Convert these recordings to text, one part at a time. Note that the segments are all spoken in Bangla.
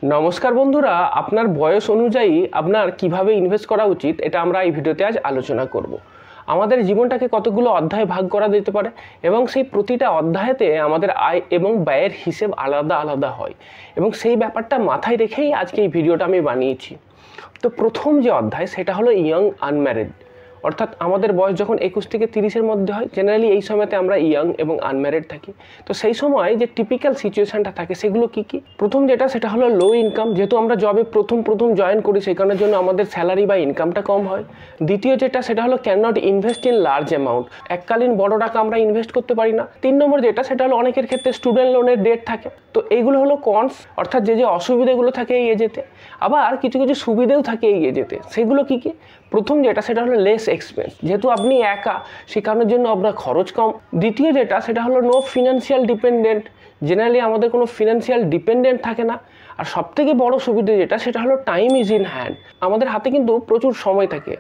নমস্কার বন্ধুরা, আপনার বয়স অনুযায়ী আপনার কিভাবে ইনভেস্ট করা উচিত এটা আমরা এই ভিডিওতে আজ আলোচনা করব। আমাদের জীবনটাকে কতগুলো অধ্যায়ে ভাগ করা যেতে পারে এবং সেই প্রতিটা অধ্যায়েতে আমাদের আয় এবং ব্যয়ের হিসেব আলাদা আলাদা হয় এবং সেই ব্যাপারটা মাথায় রেখেই আজকে এই ভিডিওটা আমি বানিয়েছি। তো প্রথম যে অধ্যায় সেটা হলো ইয়ং আনম্যারিড, অর্থাৎ আমাদের বয়স যখন 21 থেকে 30-এর মধ্যে হয়। জেনারেলি এই সময়তে আমরা ইয়ং এবং আনম্যারিড থাকি। তো সেই সময় যে টিপিক্যাল সিচুয়েশানটা থাকে সেগুলো কি কি? প্রথম যেটা সেটা হলো লো ইনকাম, যেহেতু আমরা জবে প্রথম জয়েন করি সেই কারণের জন্য আমাদের স্যালারি বা ইনকামটা কম হয়। দ্বিতীয় যেটা সেটা হলো can not invest in large amount, এককালীন বড় টাকা আমরা ইনভেস্ট করতে পারি না। 3 নম্বর যেটা সেটা হলো অনেকের ক্ষেত্রে স্টুডেন্ট লোনের ডেট থাকে। তো এইগুলো হলো কনস, অর্থাৎ যে অসুবিধাগুলো থাকে এই এজেতে, আবার কিছু কিছু সুবিধেও থাকে এই এজেতে। সেগুলো কি কি? প্রথম যেটা সেটা হলো লেস এক্সপেন্স, যেহেতু আপনি একা সে কারণের জন্য আপনার খরচ কম। দ্বিতীয় যেটা সেটা হলো নো ফিনান্সিয়াল ডিপেন্ডেন্ট, জেনারেলি আমাদের কোনো ফিনান্সিয়াল ডিপেন্ডেন্ট থাকে না। আর সবথেকে বড় সুবিধা যেটা সেটা হলো টাইম ইজ ইন হ্যান্ড, আমাদের হাতে কিন্তু প্রচুর সময় থাকে।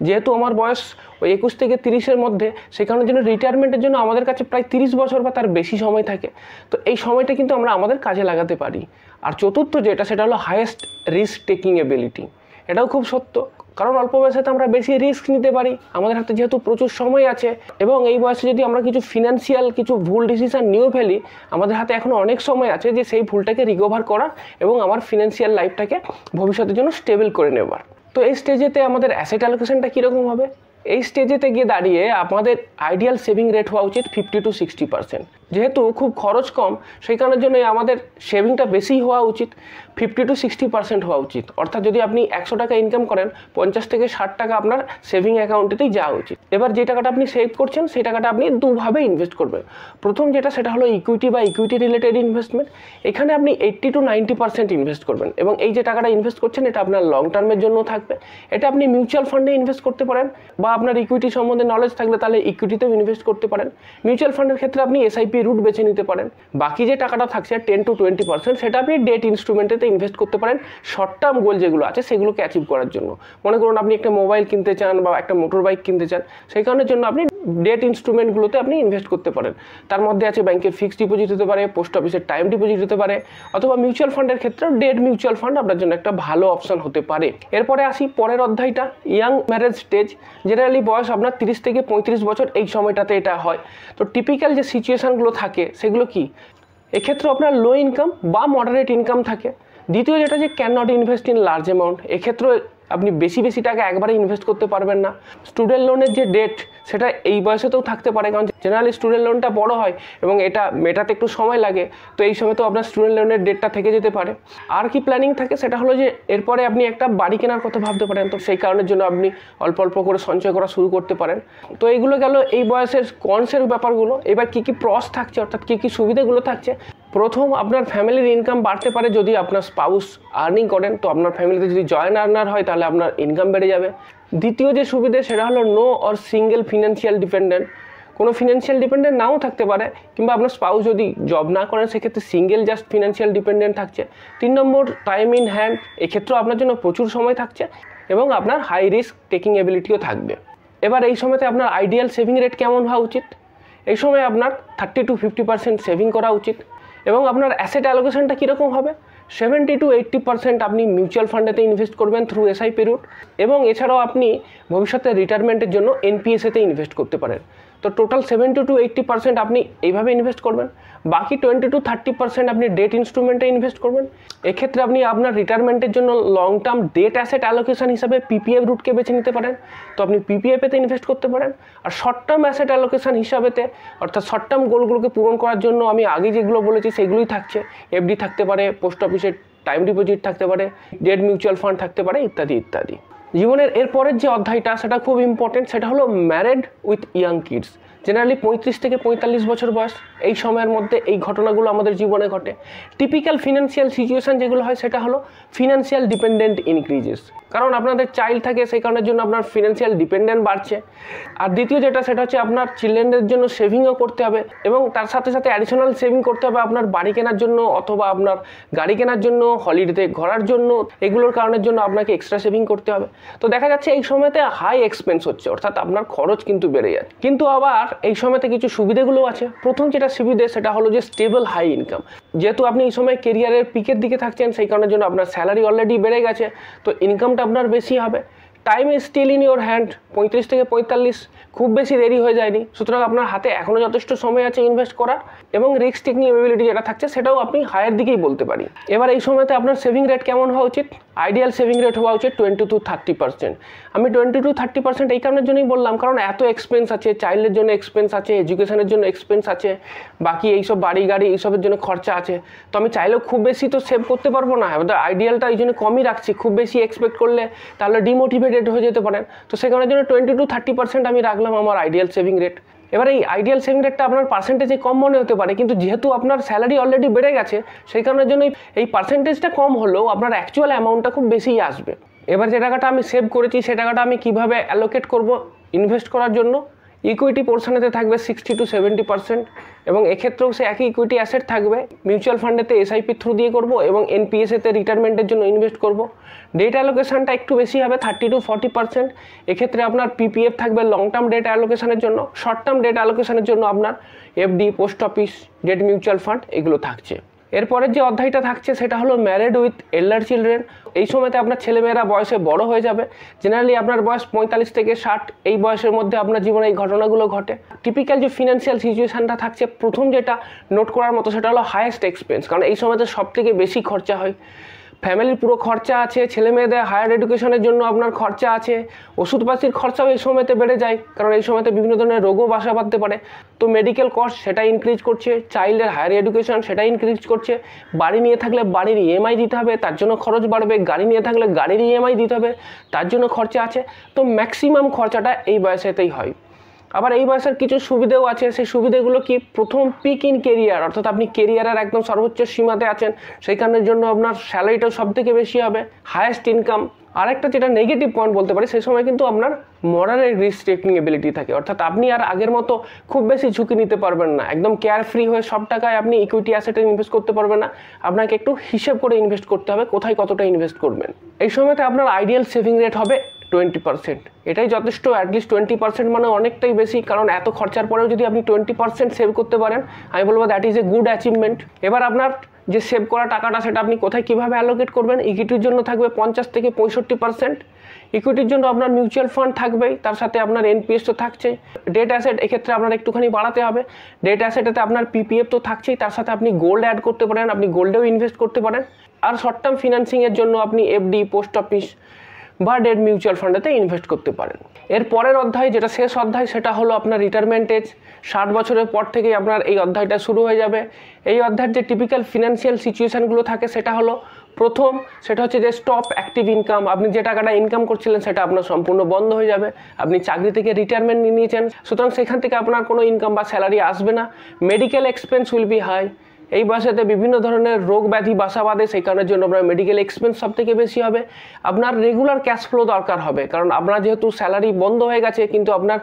যেহেতু আমার বয়স ওই 21 থেকে 30-এর মধ্যে, সে কারণের জন্য রিটায়ারমেন্টের জন্য আমাদের কাছে প্রায় 30 বছর বা তার বেশি সময় থাকে। তো এই সময়টা কিন্তু আমরা আমাদের কাজে লাগাতে পারি। আর চতুর্থ যেটা সেটা হলো হাইয়েস্ট রিস্ক টেকিং এবিলিটি, এটাও খুব সত্য, কারণ অল্প বয়সে আমরা বেশি রিস্ক নিতে পারি। আমাদের হাতে যেহেতু প্রচুর সময় আছে এবং এই বয়সে যদি আমরা কিছু ফিনান্সিয়াল কিছু ভুল ডিসিশন নিয়েও ফেলি, আমাদের হাতে এখনও অনেক সময় আছে যে সেই ভুলটাকে রিকভার করার এবং আমার ফিনান্সিয়াল লাইফটাকে ভবিষ্যতের জন্য স্টেবল করে নেবার। তো এই স্টেজেতে আমাদের অ্যাসেট অ্যালোকেশনটা কীরকম হবে? এই স্টেজেতে গিয়ে দাঁড়িয়ে আমাদের আইডিয়াল সেভিং রেট হওয়া উচিত 50 to 60%। যেহেতু খুব খরচ কম সেই কারণের জন্য আমাদের সেভিংটা বেশি হওয়া উচিত, 50 to 60% হওয়া উচিত। অর্থাৎ যদি আপনি 100 টাকা ইনকাম করেন, 50 থেকে 60 টাকা আপনার সেভিং অ্যাকাউন্টেতেই যাওয়া উচিত। এবার যে টাকাটা আপনি সেভ করছেন সেই টাকাটা আপনি দুভাবে ইনভেস্ট করবেন। প্রথম যেটা সেটা হলো ইকুইটি বা ইকুইটি রিলেটেড ইনভেস্টমেন্ট। এখানে আপনি 80 to 90% ইনভেস্ট করবেন এবং এই যে টাকাটা ইনভেস্ট করছেন এটা আপনার লং টার্মের জন্য থাকবে। এটা আপনি মিউচুয়াল ফান্ডে ইনভেস্ট করতে পারেন বা আপনার ইকুইটি সম্বন্ধে নলেজ থাকলে তাহলে ইকুইটিতেও ইনভেস্ট করতে পারেন। মিউচুয়াল ফান্ডের ক্ষেত্রে আপনি এসআইপি রুট বেছে নিতে পারেন। বাকি যে টাকাটা থাকছে 10 to 20% সেটা আপনি ডেট ইনস্ট্রুমেন্টেতে ইনভেস্ট করতে পারেন শর্ট টার্ম গোল যেগুলো আছে সেগুলোকে অ্যাচিভ করার জন্য। মনে করুন আপনি একটা মোবাইল কিনতে চান বা একটা মোটর বাইক কিনতে চান, সেই কারণের জন্য আপনি ডেট ইনস্ট্রুমেন্টগুলোতে আপনি ইনভেস্ট করতে পারেন। তার মধ্যে আছে ব্যাংকের ফিক্সড ডিপোজিট হতে পারে, পোস্ট অফিসের টাইম ডিপোজিট হতে পারে, অথবা মিউচুয়াল ফান্ডের ক্ষেত্রেও ডেট মিউচুয়াল ফান্ড আপনার জন্য একটা ভালো অপশন হতে পারে। এরপরে আসি পরের অধ্যায়টা, ইয়াং ম্যারেজ স্টেজ। জেনারেলি বয়স আপনার 30 থেকে 35 বছর, এই সময়টাতে এটা হয়। তো টিপিক্যাল যে সিচুয়েশানগুলো থাকে সেগুলো কি? এক্ষেত্রে আপনার লো ইনকাম বা মডারেট ইনকাম থাকে। দ্বিতীয় যেটা যে can not invest in large amount, এক্ষেত্রে আপনি বেশি টাকা একবারে ইনভেস্ট করতে পারবেন না। স্টুডেন্ট লোনের যে ডেট সেটা এই বয়সেতেও থাকতে পারে, কারণ জেনারেলি স্টুডেন্ট লোনটা বড় হয় এবং এটা মেটাতে একটু সময় লাগে। তো এই সময় তো আপনার স্টুডেন্ট লোনের ডেটটা থেকে যেতে পারে। আর কি প্ল্যানিং থাকে সেটা হলো যে এরপরে আপনি একটা বাড়ি কেনার কথা ভাবতে পারেন। তো সেই কারণের জন্য আপনি অল্প অল্প করে সঞ্চয় করা শুরু করতে পারেন। তো এইগুলো গেল এই বয়সের কনসের ব্যাপারগুলো। এবার কী প্রস থাকছে, অর্থাৎ কী সুবিধাগুলো থাকছে। প্রথম, আপনার ফ্যামিলির ইনকাম বাড়তে পারে যদি আপনার স্পাউস আর্নিং করেন। তো আপনার ফ্যামিলিতে যদি জয়েন্ট আর্নার হয় তাহলে আপনার ইনকাম বেড়ে যাবে। দ্বিতীয় যে সুবিধে সেটা হলো no or single financial dependent, কোনো ফিনান্সিয়াল ডিপেন্ডেন্ট নাও থাকতে পারে, কিংবা আপনার স্পাউস যদি জব না করেন সেক্ষেত্রে সিঙ্গেল জাস্ট ফিনান্সিয়াল ডিপেন্ডেন্ট থাকছে। 3 নম্বর টাইম ইন হ্যান্ড, এক্ষেত্রেও আপনার জন্য প্রচুর সময় থাকছে এবং আপনার হাই রিস্ক টেকিং এবিলিটিও থাকবে। এবার এই সময়তে আপনার আইডিয়াল সেভিং রেট কেমন হওয়া উচিত? এই সময় আপনার 30 to 50% সেভিং করা উচিত এবং আপনার অ্যাসেট অ্যালোকেশনটা কীরকম হবে? 70 to 80% আপনি মিউচুয়াল ফান্ডেতে ইনভেস্ট করবেন থ্রু এসআইপি রুট, এবং এছাড়াও আপনি ভবিষ্যতে রিটায়ারমেন্টের জন্য এনপিএসেতে ইনভেস্ট করতে পারেন। তো টোটাল 70 to 80% আপনি এইভাবে ইনভেস্ট করবেন। বাকি 20 to 30% আপনি ডেট ইনস্ট্রুমেন্টে ইনভেস্ট করবেন। এক্ষেত্রে আপনি আপনার রিটায়ারমেন্টের জন্য long term debt asset allocation হিসাবে পিপিএফ রুটকে বেছে নিতে পারেন। তো আপনি পিপিএফেতে ইনভেস্ট করতে পারেন। আর শর্ট টার্ম অ্যাসেট অ্যালোকেশন হিসাবেতে, অর্থাৎ শর্ট টার্ম গোলগুলোকে পূরণ করার জন্য আমি আগে যেগুলো বলেছি সেগুলোই থাকছে। এফডি থাকতে পারে, পোস্ট অফিসের টাইম ডিপোজিট থাকতে পারে, ডেট মিউচুয়াল ফান্ড থাকতে পারে, ইত্যাদি ইত্যাদি। জীবনের এরপরের যে অধ্যায়টা সেটা খুব ইম্পর্টেন্ট, সেটা হলো married with young kids. Generally 35 থেকে 45 বছর বয়স, এই সময়ের মধ্যে এই ঘটনাগুলো আমাদের জীবনে ঘটে। টিপিক্যাল ফিনান্সিয়াল সিচুয়েশান যেগুলো হয় সেটা হলো ফিনান্সিয়াল ডিপেন্ডেন্ট ইনক্রিজেস, কারণ আপনাদের চাইল্ড থাকে সেই কারণের জন্য আপনার ফিনান্সিয়াল ডিপেন্ডেন্ট বাড়ছে। আর দ্বিতীয় যেটা সেটা হচ্ছে আপনার চিলড্রেনদের জন্য সেভিংও করতে হবে এবং তার সাথে সাথে অ্যাডিশনাল সেভিং করতে হবে আপনার বাড়ি কেনার জন্য অথবা আপনার গাড়ি কেনার জন্য, হলিডেতে ঘোরার জন্য, এগুলোর কারণের জন্য আপনাকে এক্সট্রা সেভিং করতে হবে। তো দেখা যাচ্ছে এই সময়তে হাই এক্সপেন্স হচ্ছে, অর্থাৎ আপনার খরচ কিন্তু বেড়ে যাচ্ছে। কিন্তু আবার এই সময়তে কিছু সুবিধাগুলো আছে। প্রথম যেটা সুবিধে সেটা হলো যে স্টেবল হাই ইনকাম। যেহেতু আপনি এই সময় কেরিয়ারের পিকের দিকে থাকছেন, সেই কারণের জন্য আপনার স্যালারি অলরেডি বেড়ে গেছে, তো ইনকামটা আপনার বেশি হবে। Time is still in your hand, 35 থেকে 45, খুব বেশি দেরি হয়ে যায়নি, সুতরাং আপনার হাতে এখনও যথেষ্ট সময় আছে ইনভেস্ট করার। এবং রিস্ক টেকিং এবিলিটি যেটা থাকছে সেটাও আপনি হায়ার দিকেই বলতে পারি। এবার এই সময়তে আপনার সেভিং রেট কেমন হওয়া উচিত? আইডিয়াল সেভিং রেট হওয়া উচিত 20 to 30%। আমি 20 to 30% এই কারণের জন্যই বললাম, কারণ এত এক্সপেন্স আছে, চাইল্ডের জন্য এক্সপেন্স আছে, এডুকেশনের জন্য এক্সপেন্স আছে, বাকি এইসব বাড়ি গাড়ি এইসবের জন্য খরচা আছে। তো আমি চাইলেও খুব বেশি তো সেভ করতে পারবো না, আইডিয়ালটা এই জন্য কমই রাখছি। খুব বেশি এক্সপেক্ট করলে তাহলে ডিমোটিভেটেড হয়ে যেতে পারেন। তো সেই কারণের জন্য 20 to 30% আমি রাখলাম আমার আইডিয়াল সেভিং রেট। এবার এই আইডিয়াল সেভিং রেটটা আপনার পার্সেন্টেজে কম মনে হতে পারে, কিন্তু যেহেতু আপনার স্যালারি অলরেডি বেড়ে গেছে সেই কারণের জন্য এই পার্সেন্টেজটা কম হলেও আপনার অ্যাকচুয়াল অ্যামাউন্টটা খুব বেশিই আসবে। এবার যে টাকাটা আমি সেভ করেছি সে টাকাটা আমি কিভাবে অ্যালোকেট করব ইনভেস্ট করার জন্য? ইকুইটি পোর্শনেতে থাকবে 60 to 70%, এবং এক্ষেত্রেও সে একই ইকুইটি অ্যাসেট থাকবে। মিউচুয়াল ফান্ডেতে এসআইপি থ্রু দিয়ে করব এবং এনপিএসেতে রিটায়ারমেন্টের জন্য ইনভেস্ট করব। ডেট অ্যালোকেশনটা একটু বেশি হবে, 30 to 40%। এক্ষেত্রে আপনার পিপিএফ থাকবে লং টার্ম ডেট অ্যালোকেশনের জন্য, শর্ট টার্ম ডেট অ্যালোকেশনের জন্য আপনার FD, post office, date mutual fund এগুলো থাকছে। এরপরের যে অধ্যায়টা থাকছে সেটা হলো ম্যারিড উইথ এল্ডার চিলড্রেন। এই সময়তে আপনার ছেলেমেয়েরা বয়সে বড় হয়ে যাবে। জেনারেলি আপনার বয়স 45 থেকে 60, এই বয়সের মধ্যে আপনার জীবনে এই ঘটনাগুলো ঘটে। টিপিক্যাল যে ফিনান্সিয়াল সিচুয়েশানটা থাকছে, প্রথম যেটা নোট করার মতো সেটা হলো হায়েস্ট এক্সপেন্স, কারণ এই সময়তে সব থেকে বেশি খরচা হয়। ফ্যামিলির পুরো খরচা আছে, ছেলে মেয়েদের হায়ার এডুকেশনের জন্য আপনার খরচা আছে, ওষুধপাতির খরচাও এই সময়তে বেড়ে যায়, কারণ এই সময়তে বিভিন্ন ধরনের রোগও বাসা বাঁধতে পারে। তো মেডিকেল কস্ট সেটা ইনক্রিজ করছে, চাইল্ডের হায়ার এডুকেশন সেটা ইনক্রিজ করছে, বাড়ি নিয়ে থাকলে বাড়ির ইএমআই দিতে হবে, তার জন্য খরচ বাড়বে, গাড়ি নিয়ে থাকলে গাড়ির ইএমআই দিতে হবে, তার জন্য খরচা আছে। তো ম্যাক্সিমাম খরচাটা এই বয়সেতেই হয়। আবার এই বয়সের কিছু সুবিধাও আছে, সেই সুবিধাগুলো কি? প্রথম পিক ইন কেরিয়ার, অর্থাৎ আপনি কেরিয়ারের একদম সর্বোচ্চ সীমাতে আছেন, সেই কারণের জন্য আপনার স্যালারিটাও সব থেকে বেশি হবে, হায়েস্ট ইনকাম। আরেকটা যেটা নেগেটিভ পয়েন্ট বলতে পারি, সেই সময় কিন্তু আপনার মরালের রিস্ক টেকিং এবিলিটি থাকে, অর্থাৎ আপনি আর আগের মতো খুব বেশি ঝুঁকি নিতে পারবেন না। একদম কেয়ারফ্রি হয়ে সব টাকায় আপনি ইকুইটি অ্যাসেটে ইনভেস্ট করতে পারবেন না, আপনাকে একটু হিসেব করে ইনভেস্ট করতে হবে কোথায় কতটা ইনভেস্ট করবেন। এই সময়তে আপনার আইডিয়াল সেভিং রেট হবে 20%। এটাই যথেষ্ট। অ্যাটলিস্ট 20% মানে অনেকটাই বেশি, কারণ এত খরচার পরেও যদি আপনি 20% সেভ করতে পারেন, আমি বলবো that is a good achievement. এবার আপনার যে সেভ করা টাকাটা সেটা আপনি কোথায় কীভাবে অ্যালোকেট করবেন? ইকুইটির জন্য থাকবে 50 থেকে 65%। ইকুইটির জন্য আপনার মিউচুয়াল ফান্ড থাকবেই, তার সাথে আপনার এনপিএস তো থাকছেই। ডেট অ্যাসেট এক্ষেত্রে আপনার একটুখানি বাড়াতে হবে। ডেট অ্যাসেটেতে আপনার পিপিএফ তো থাকছেই, তার সাথে আপনি গোল্ড অ্যাড করতে পারেন, আপনি গোল্ডেও ইনভেস্ট করতে পারেন। আর শর্ট টার্ম ফিনান্সিংয়ের জন্য আপনি এফডি, পোস্ট অফিস বা ডেট মিউচুয়াল ফান্ডেতে ইনভেস্ট করতে পারেন। এর পরের অধ্যায়, যেটা শেষ অধ্যায়, সেটা হলো আপনার রিটায়ারমেন্ট এজ। 60 বছরের পর থেকেই আপনার এই অধ্যায়টা শুরু হয়ে যাবে। এই অধ্যায়ের যে টিপিক্যাল ফিনান্সিয়াল সিচুয়েশানগুলো থাকে সেটা হলো, প্রথম সেটা হচ্ছে যে স্টপ অ্যাক্টিভ ইনকাম। আপনি যে টাকাটা ইনকাম করছিলেন সেটা আপনার সম্পূর্ণ বন্ধ হয়ে যাবে। আপনি চাকরি থেকে রিটায়ারমেন্ট নিয়ে নিয়েছেন, সুতরাং সেখান থেকে আপনার কোনো ইনকাম বা স্যালারি আসবে না। Medical expense will be high. এই বয়সেতে বিভিন্ন ধরনের রোগ ব্যাধি বাসা বাঁধে, সেই কারণের জন্য আপনার মেডিকেল এক্সপেন্স সব থেকে বেশি হবে। আপনার রেগুলার ক্যাশ ফ্লো দরকার হবে, কারণ আপনার যেহেতু স্যালারি বন্ধ হয়ে গেছে, কিন্তু আপনার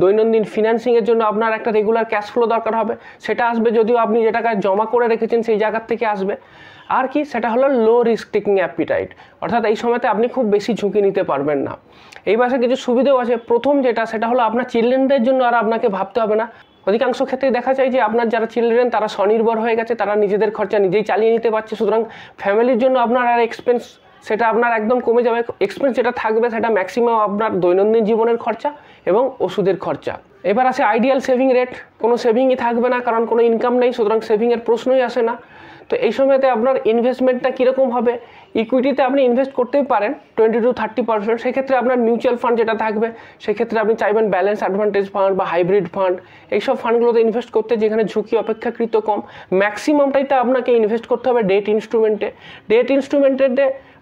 দৈনন্দিন ফিনান্সিংয়ের জন্য আপনার একটা রেগুলার ক্যাশ ফ্লো দরকার হবে। সেটা আসবে যদিও আপনি যে টাকা জমা করে রেখেছেন সেই জায়গার থেকে আসবে। আর কি, সেটা হলো লো রিস্ক টেকিং অ্যাপিটাইট, অর্থাৎ এই সময়তে আপনি খুব বেশি ঝুঁকি নিতে পারবেন না। এই বয়সে কিছু সুবিধাও আছে। প্রথম যেটা, সেটা হলো আপনার চিলড্রেনদের জন্য আর আপনাকে ভাবতে হবে না। অধিকাংশ ক্ষেত্রে দেখা যায় যে আপনার যারা চিলড্রেন তারা স্বনির্ভর হয়ে গেছে, তারা নিজেদের খরচা নিজেই চালিয়ে নিতে পারছে, সুতরাং ফ্যামিলির জন্য আপনার আর এক্সপেন্স সেটা আপনার একদম কমে যাবে। এক্সপেন্স যেটা থাকবে সেটা ম্যাক্সিমাম আপনার দৈনন্দিন জীবনের খরচা এবং ওষুধের খরচা। এবার আছে আইডিয়াল সেভিং রেট। কোনো সেভিংই থাকবে না, কারণ কোনো ইনকাম নেই, সুতরাং সেভিংয়ের প্রশ্নই আসে না। তো এই সময়তে আপনার ইনভেস্টমেন্টটা কীরকম হবে? ইকুইটিতে আপনি ইনভেস্ট করতেই পারেন 20 to 30%। সেক্ষেত্রে আপনার মিউচুয়াল ফান্ড যেটা থাকবে, সেক্ষেত্রে আপনি চাইবেন ব্যালেন্স অ্যাডভান্টেজ ফান্ড বা হাইব্রিড ফান্ড, এইসব ফান্ডগুলোতে ইনভেস্ট করতে, যেখানে ঝুঁকি অপেক্ষাকৃত কম। ম্যাক্সিমামটাইতে আপনাকে ইনভেস্ট করতে হবে ডেট ইনস্ট্রুমেন্টে। ডেট ইনস্ট্রুমেন্টের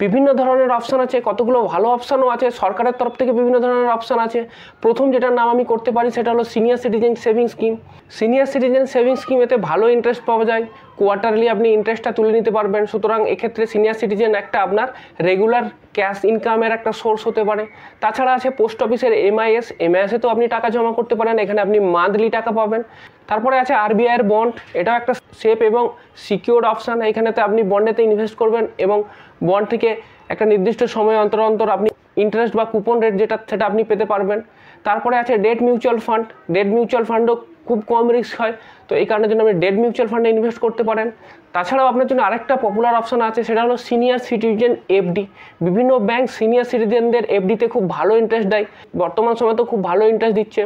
বিভিন্ন ধরনের অপশান আছে, কতগুলো ভালো অপশানও আছে, সরকারের তরফ থেকে বিভিন্ন ধরনের অপশান আছে। প্রথম যেটার নাম আমি করতে পারি সেটা হলো senior citizen saving scheme. Senior citizen saving scheme, এতে ভালো ইন্টারেস্ট পাওয়া যায়, কোয়ার্টারলি আপনি ইন্টারেস্টটা তুলে নিতে পারবেন। সুতরাং এক্ষেত্রে সিনিয়র সিটিজেন একটা আপনার রেগুলার ক্যাশ ইনকামের একটা সোর্স হতে পারে। তাছাড়া আছে পোস্ট অফিসের এমআইএসে তো আপনি টাকা জমা করতে পারেন, এখানে আপনি মান্থলি টাকা পাবেন। তারপরে আছে আরবিআইয়ের বন্ড, এটাও একটা সেফ এবং সিকিউরড অপশান। এইখানেতে আপনি বন্ডেতে ইনভেস্ট করবেন এবং বন্ড থেকে একটা নির্দিষ্ট সময় অন্তর অন্তর আপনি ইন্টারেস্ট বা কুপন রেট যেটা সেটা আপনি পেতে পারবেন। তারপরে আছে debt mutual fund. Debt mutual ফান্ডও খুব কম রিস্ক হয়, তো এই কারণের জন্য আপনি ডেট মিউচুয়াল ফান্ডে ইনভেস্ট করতে পারেন। তাছাড়াও আপনার জন্য আরেকটা পপুলার অপশন আছে, সেটা হলো সিনিয়র সিটিজেন এফডি। বিভিন্ন ব্যাংক সিনিয়র সিটিজেনদের এফডিতে খুব ভালো ইন্টারেস্ট দেয়, বর্তমান সময় তো খুব ভালো ইন্টারেস্ট দিচ্ছে।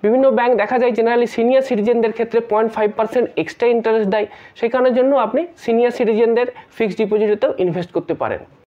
বিভিন্ন ব্যাংক দেখা যায় জেনারেলি সিনিয়র সিটিজেনদের ক্ষেত্রে 0.5% এক্সট্রা ইন্টারেস্ট দেয়, সেই কারণের জন্য আপনি সিনিয়র সিটিজেনদের ফিক্সড ডিপোজিটেতেও ইনভেস্ট করতে পারেন।